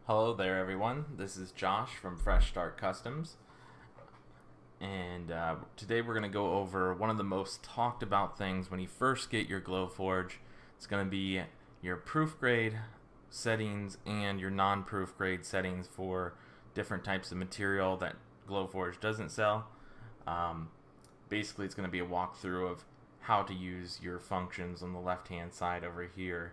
Hello there everyone, this is Josh from Fresh Start Customs, and today we're going to go over one of the most talked about things when you first get your Glowforge. It's going to be your proofgrade settings and your non-proofgrade settings for different types of material that Glowforge doesn't sell. Basically it's going to be a walkthrough of how to use your functions on the left hand side over here.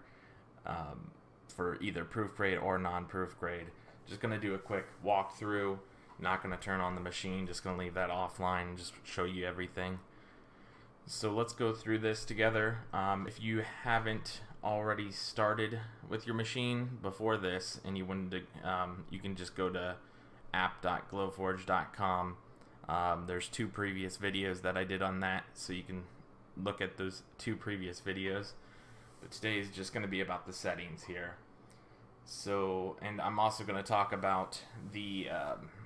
For either proofgrade or non-proofgrade. Just going to do a quick walkthrough. Not going to turn on the machine, just going to leave that offline and just show you everything. So let's go through this together. If you haven't already started with your machine before this and you wanted to, you can just go to app.glowforge.com. There's two previous videos that I did on that, so you can look at those two previous videos. But today is just going to be about the settings here. So, and I'm also going to talk about the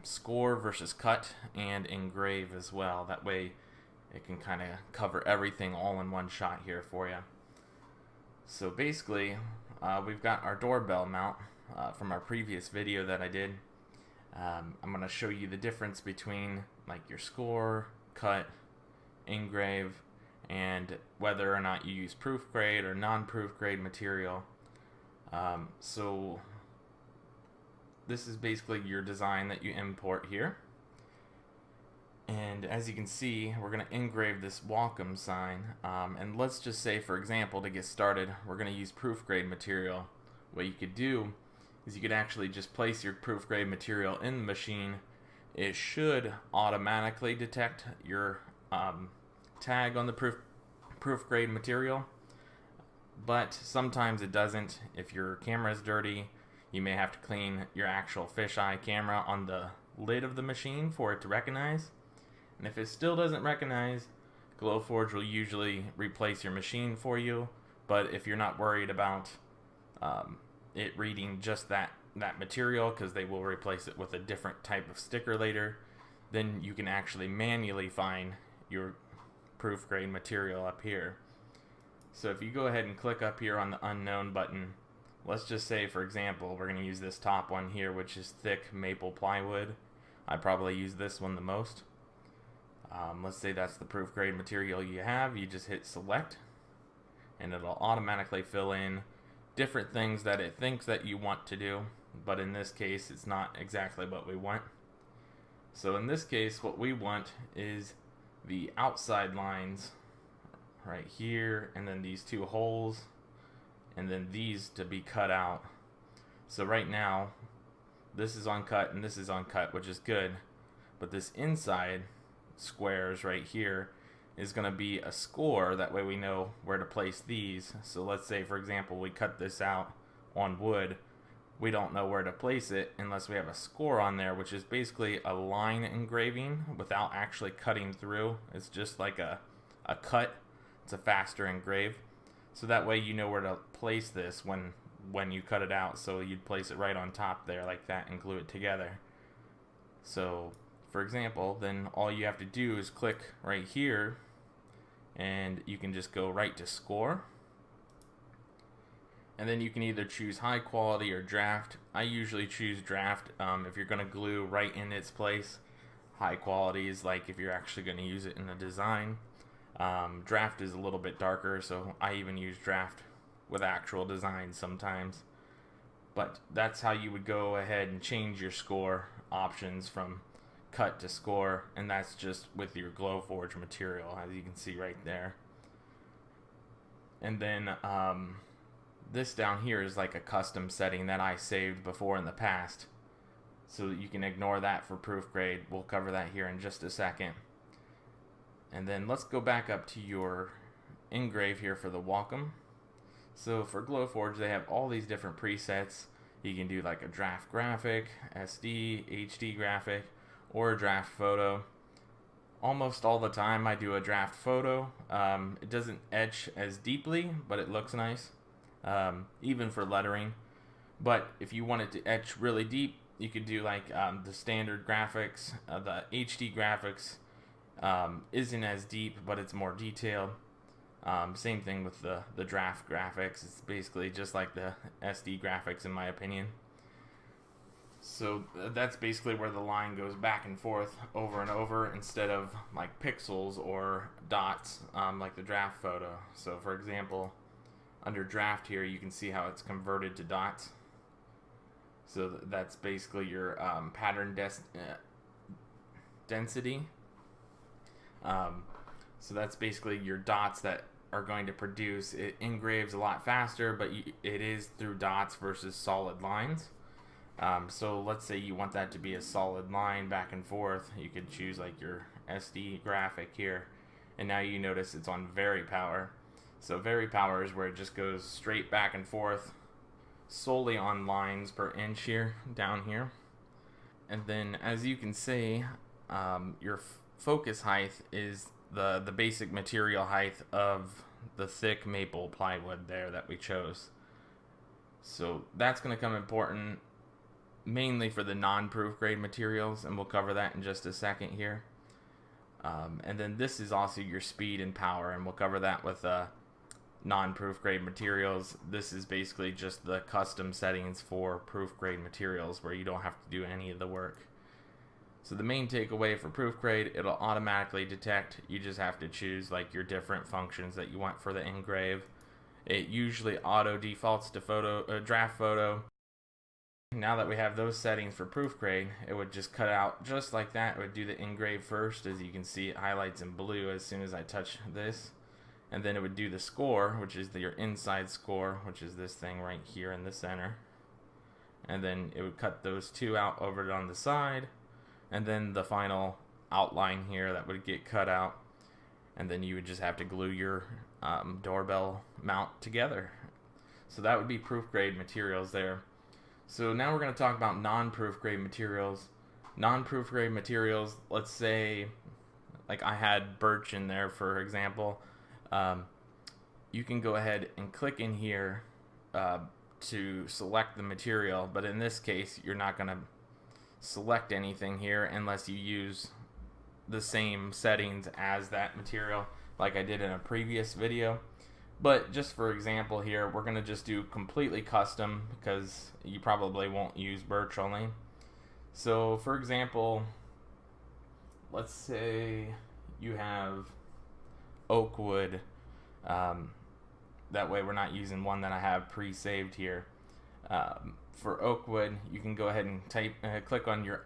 score versus cut and engrave as well. That way it can kind of cover everything all in one shot here for you. So basically, we've got our doorbell mount from our previous video that I did. I'm going to show you the difference between like your score, cut, engrave, and whether or not you use proofgrade or non-proofgrade material. So this is basically your design that you import here. And as you can see, we're going to engrave this welcome sign. And let's just say, for example, to get started, we're going to use proofgrade material. What you could do is you could actually just place your proofgrade material in the machine. It should automatically detect your tag on the proofgrade material, but sometimes it doesn't. If your camera is dirty, you may have to clean your actual fisheye camera on the lid of the machine for it to recognize. And if it still doesn't recognize, Glowforge will usually replace your machine for you. But if you're not worried about it reading just that material, because they will replace it with a different type of sticker later, then you can actually manually find your proofgrade material up here. So if you go ahead and click up here on the unknown button, let's just say, for example, we're going to use this top one here, which is thick maple plywood. I probably use this one the most. Let's say that's the proofgrade material you have. You just hit select and it'll automatically fill in different things that it thinks that you want to do, but in this case it's not exactly what we want. So in this case what we want is the outside lines right here, and then these two holes, and then these to be cut out. So right now this is uncut and this is uncut, which is good, but this inside squares right here is going to be a score. That way we know where to place these. So let's say, for example, we cut this out on wood. We don't know where to place it unless we have a score on there, which is basically a line engraving without actually cutting through. It's just like a cut. It's a faster engrave. So that way you know where to place this when you cut it out. So you'd place it right on top there like that and glue it together. So for example, then all you have to do is click right here and you can just go right to score. And then you can either choose high quality or draft. I usually choose draft if you're going to glue right in its place. High quality is like if you're actually going to use it in a design. Draft is a little bit darker, so I even use draft with actual designs sometimes. But that's how you would go ahead and change your score options from cut to score, and that's just with your Glowforge material, as you can see right there. And then this down here is like a custom setting that I saved before in the past, so you can ignore that for proofgrade. We'll cover that here in just a second. And then let's go back up to your engrave here for the welcome. So for Glowforge, they have all these different presets. You can do like a draft graphic, SD, HD graphic, or a draft photo. Almost all the time I do a draft photo. It doesn't etch as deeply, but it looks nice, even for lettering. But if you want it to etch really deep, you could do like the standard graphics. The HD graphics isn't as deep, but it's more detailed. Same thing with the draft graphics. It's basically just like the SD graphics in my opinion. So that's basically where the line goes back and forth over and over instead of like pixels or dots like the draft photo. So for example, under draft here, you can see how it's converted to dots. So that's basically your pattern density. So that's basically your dots that are going to produce. It engraves a lot faster, but it is through dots versus solid lines. So let's say you want that to be a solid line back and forth. You could choose like your SD graphic here, and now you notice it's on very power. So very power is where it just goes straight back and forth solely on lines per inch here, down here. And then as you can see, your focus height is the basic material height of the thick maple plywood there that we chose. So that's going to come important mainly for the non-proof grade materials, and we'll cover that in just a second here. And then this is also your speed and power, and we'll cover that with non-proof grade materials. This is basically just the custom settings for proof grade materials where you don't have to do any of the work. So the main takeaway for proof grade, it'll automatically detect. You just have to choose like your different functions that you want for the engrave. It usually auto defaults to draft photo. Now that we have those settings for proof grade, it would just cut out just like that. It would do the engrave first. As you can see, it highlights in blue as soon as I touch this. And then it would do the score, which is your inside score, which is this thing right here in the center. And then it would cut those two out over on the side. And then the final outline here that would get cut out. And then you would just have to glue your doorbell mount together. So that would be proof grade materials there. So now we're going to talk about non-proof grade materials. Non-proof grade materials, let's say like I had birch in there for example. You can go ahead and click in here to select the material, but in this case you're not going to select anything here unless you use the same settings as that material like I did in a previous video. But just for example here, we're going to just do completely custom because you probably won't use birch only. So for example, let's say you have oak wood. That way we're not using one that I have pre-saved here. For oak wood, you can go ahead and click on your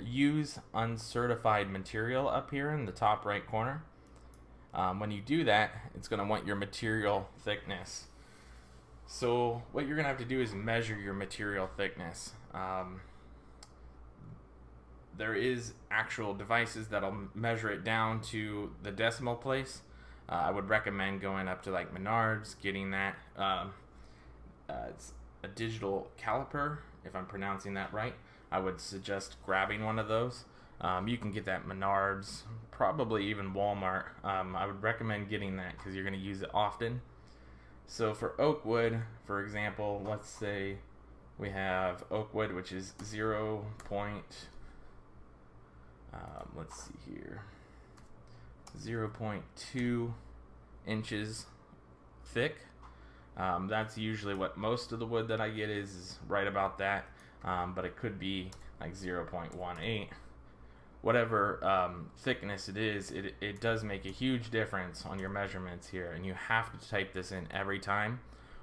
use uncertified material up here in the top right corner. When you do that, it's going to want your material thickness. So what you're going to have to do is measure your material thickness. There is actual devices that'll measure it down to the decimal place. I would recommend going up to like Menards, getting that. It's a digital caliper, if I'm pronouncing that right. I would suggest grabbing one of those. You can get that Menards, probably even Walmart. I would recommend getting that because you're going to use it often. So for oak wood, for example, let's say we have oak wood, which is 0.2 inches thick. That's usually what most of the wood that I get is right about that, but it could be like 0.18. Whatever thickness it is, it does make a huge difference on your measurements here, and you have to type this in every time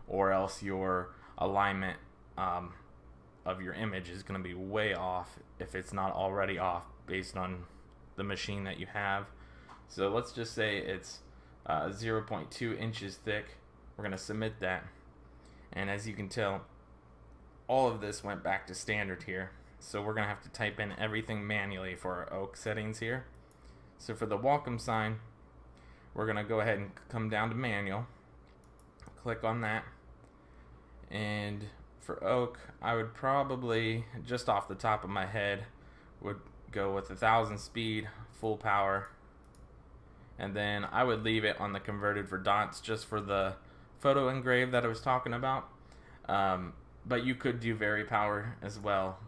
or else your alignment of your image is going to be way off if it's not already off based on the machine that you have. So let's just say it's 0.2 inches thick. We're going to submit that, and as you can tell, all of this went back to standard here. So we're going to have to type in everything manually for our oak settings here. So for the welcome sign, we're going to go ahead and come down to manual, click on that, and for oak, I would probably, just off the top of my head, would go with 1,000 speed, full power, and then I would leave it on the converted for dots just for the photo engrave that I was talking about. But you could do very power as well.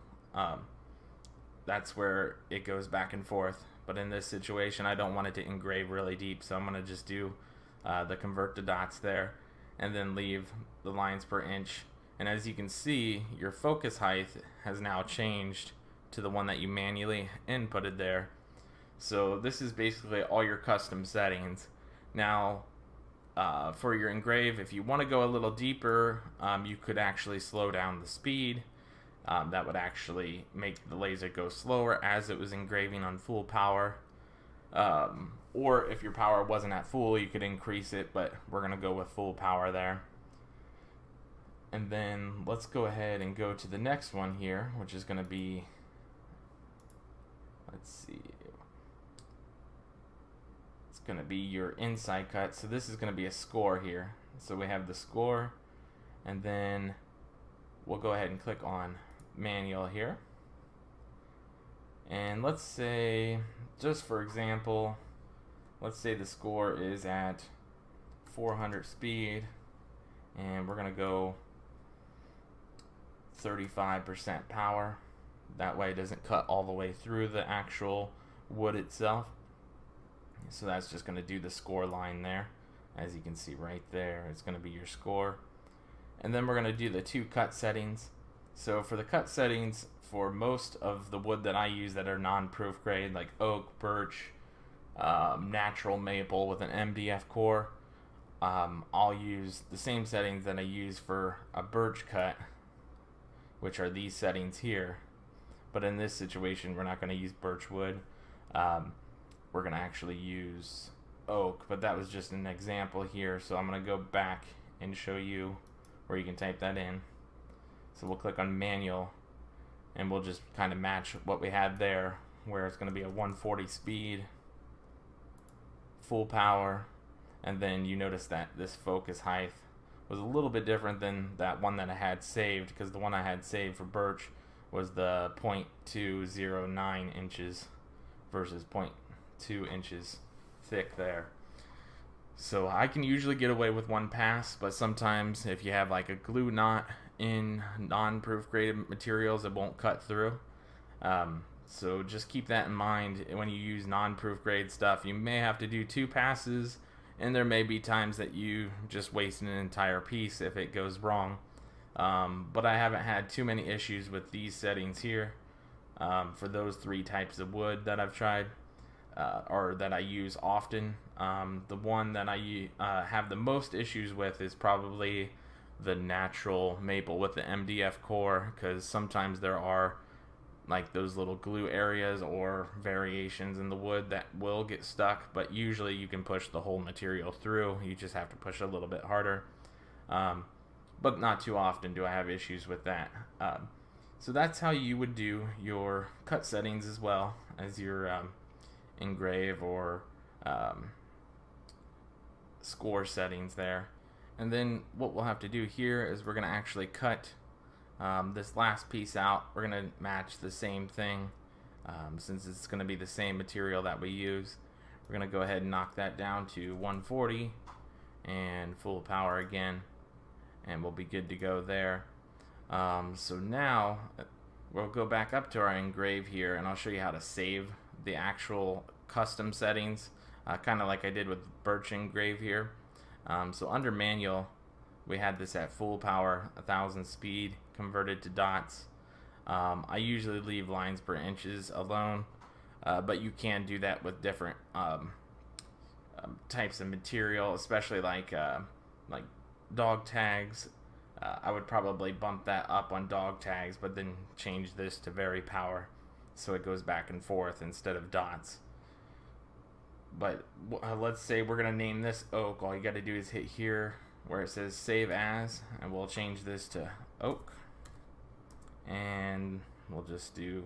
That's where it goes back and forth, but in this situation I don't want it to engrave really deep, so I'm going to just do the convert to dots there and then leave the lines per inch, And as you can see, your focus height has now changed to the one that you manually inputted there. So this is basically all your custom settings. Now, for your engrave, if you want to go a little deeper, you could actually slow down the speed. That would actually make the laser go slower as it was engraving on full power. Or if your power wasn't at full, you could increase it, but we're going to go with full power there. And then let's go ahead and go to the next one here, which is going to be, let's see, it's going to be your inside cut. So this is going to be a score here. So we have the score, and then we'll go ahead and click on manual here. And let's say, just for example, let's say the score is at 400 speed, and we're going to go 35% power. That way it doesn't cut all the way through the actual wood itself. So that's just going to do the score line there. As you can see right there, it's going to be your score. And then we're going to do the 2 cut settings. So for the cut settings, for most of the wood that I use that are non-proof grade, like oak, birch, natural maple with an MDF core, I'll use the same settings that I use for a birch cut, which are these settings here. But in this situation, we're not going to use birch wood. We're going to actually use oak, but that was just an example here. So I'm going to go back and show you where you can type that in. So we'll click on manual, and we'll just kind of match what we had there, where it's going to be a 140 speed, full power, and then you notice that this focus height was a little bit different than that one that I had saved, because the one I had saved for birch was the 0.209 inches versus 0.2 inches thick there. So I can usually get away with 1 pass, but sometimes if you have like a glue knot in non-proof graded materials, it won't cut through. So just keep that in mind when you use non-proof grade stuff. You may have to do 2 passes, and there may be times that you just waste an entire piece if it goes wrong. But I haven't had too many issues with these settings here for those 3 types of wood that I've tried, or that I use often. The one that I have the most issues with is probably the natural maple with the MDF core, because sometimes there are like those little glue areas or variations in the wood that will get stuck, but usually you can push the whole material through. You just have to push a little bit harder, but not too often do I have issues with that. So that's how you would do your cut settings as well as your engrave or score settings there. And then what we'll have to do here is we're going to actually cut this last piece out. We're going to match the same thing since it's going to be the same material that we use. We're going to go ahead and knock that down to 140 and full power again, and we'll be good to go there. So now we'll go back up to our engrave here, and I'll show you how to save the actual custom settings, kind of like I did with birch engrave here. So under manual, we had this at full power, 1000 speed, converted to dots. I usually leave lines per inches alone, but you can do that with different types of material, especially like dog tags. I would probably bump that up on dog tags, but then change this to very power so it goes back and forth instead of dots. But let's say we're going to name this oak. All you got to do is hit here where it says save as, and we'll change this to oak, and we'll just do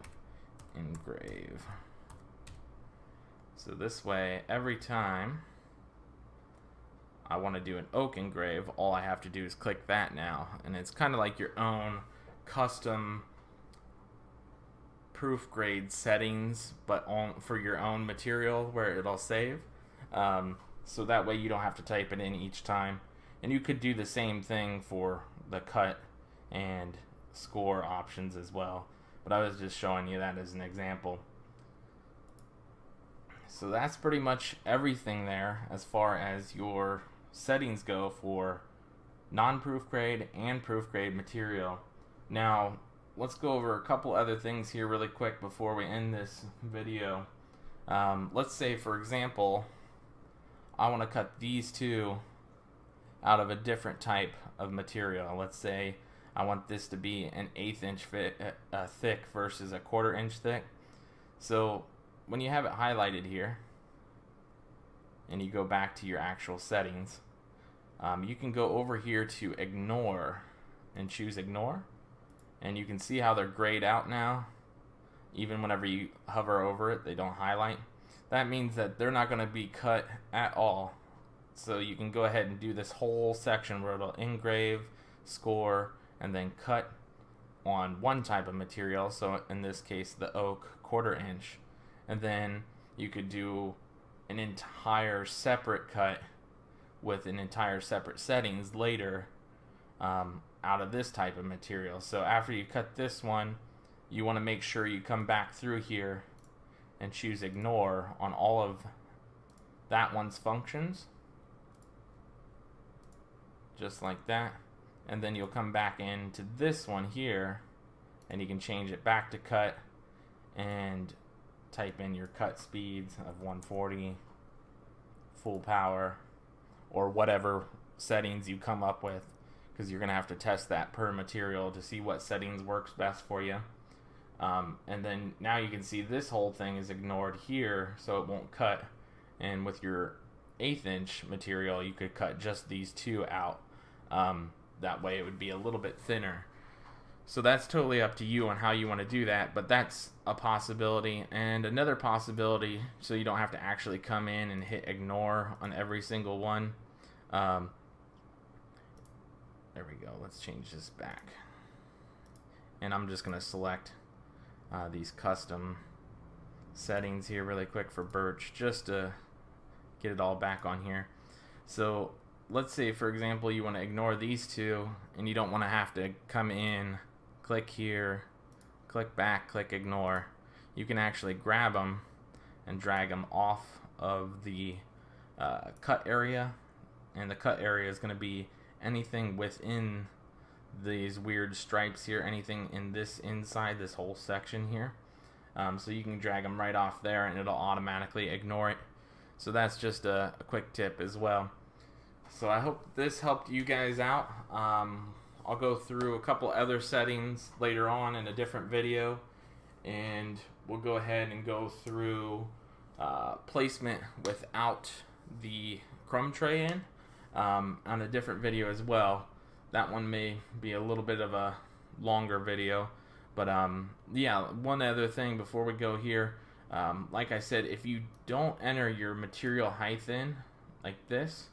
engrave. So this way, every time I want to do an oak engrave, all I have to do is click that now, and it's kind of like your own custom proof grade settings, but for your own material where it'll save. So that way you don't have to type it in each time. And you could do the same thing for the cut and score options as well, but I was just showing you that as an example. So that's pretty much everything there as far as your settings go for non-proof grade and proof grade material. Now let's go over a couple other things here really quick before we end this video. Let's say, for example, I want to cut these two out of a different type of material. Let's say I want this to be an 1/8 inch thick versus a 1/4 inch thick. So when you have it highlighted here and you go back to your actual settings, you can go over here to ignore and choose ignore, and you can see how they're grayed out now. Even whenever you hover over it, they don't highlight. That means that they're not going to be cut at all. So you can go ahead and do this whole section where it'll engrave, score, and then cut on one type of material. So in this case, the oak 1/4 inch. And then you could do an entire separate cut with an entire separate settings later out of this type of material. So after you cut this one, you want to make sure you come back through here and choose ignore on all of that one's functions, just like that. And then you'll come back into this one here and you can change it back to cut and type in your cut speeds of 140, full power, or whatever settings you come up with, because you're going to have to test that per material to see what settings works best for you. And then now you can see this whole thing is ignored here, so it won't cut. And with your 1/8 inch material, you could cut just these two out. That way it would be a little bit thinner. So that's totally up to you on how you want to do that, but that's a possibility. And another possibility, so you don't have to actually come in and hit ignore on every single one. There we go. Let's change this back. And I'm just going to select these custom settings here really quick for birch, just to get it all back on here. So let's say, for example, you want to ignore these two and you don't want to have to come in, click here, click back, click ignore. You can actually grab them and drag them off of the cut area, and the cut area is going to be anything within these weird stripes here, anything in this inside this whole section here. So you can drag them right off there and it'll automatically ignore it. So that's just a quick tip as well. So I hope this helped you guys out. I'll go through a couple other settings later on in a different video, and we'll go ahead and go through placement without the crumb tray in on a different video as well. That one may be a little bit of a longer video, but yeah, one other thing before we go here, like I said, if you don't enter your material height in like this,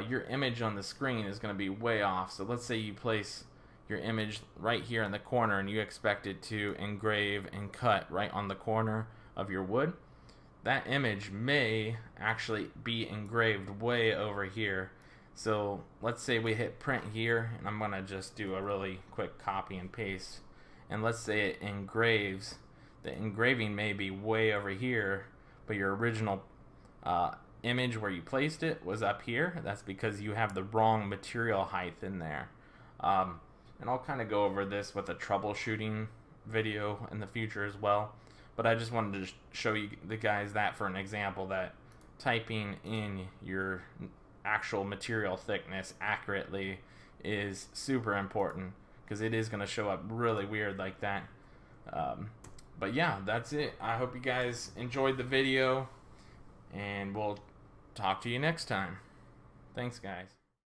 your image on the screen is going to be way off. So let's say you place your image right here in the corner and you expect it to engrave and cut right on the corner of your wood. That image may actually be engraved way over here. So let's say we hit print here, and I'm going to just do a really quick copy and paste, and let's say it engraves. The engraving may be way over here, but your original image where you placed it was up here. That's because you have the wrong material height in there. And I'll kind of go over this with a troubleshooting video in the future as well, but I just wanted to show you the guys that for an example, that typing in your actual material thickness accurately is super important, because it is going to show up really weird like that. But yeah, that's it. I hope you guys enjoyed the video, and we'll talk to you next time. Thanks, guys.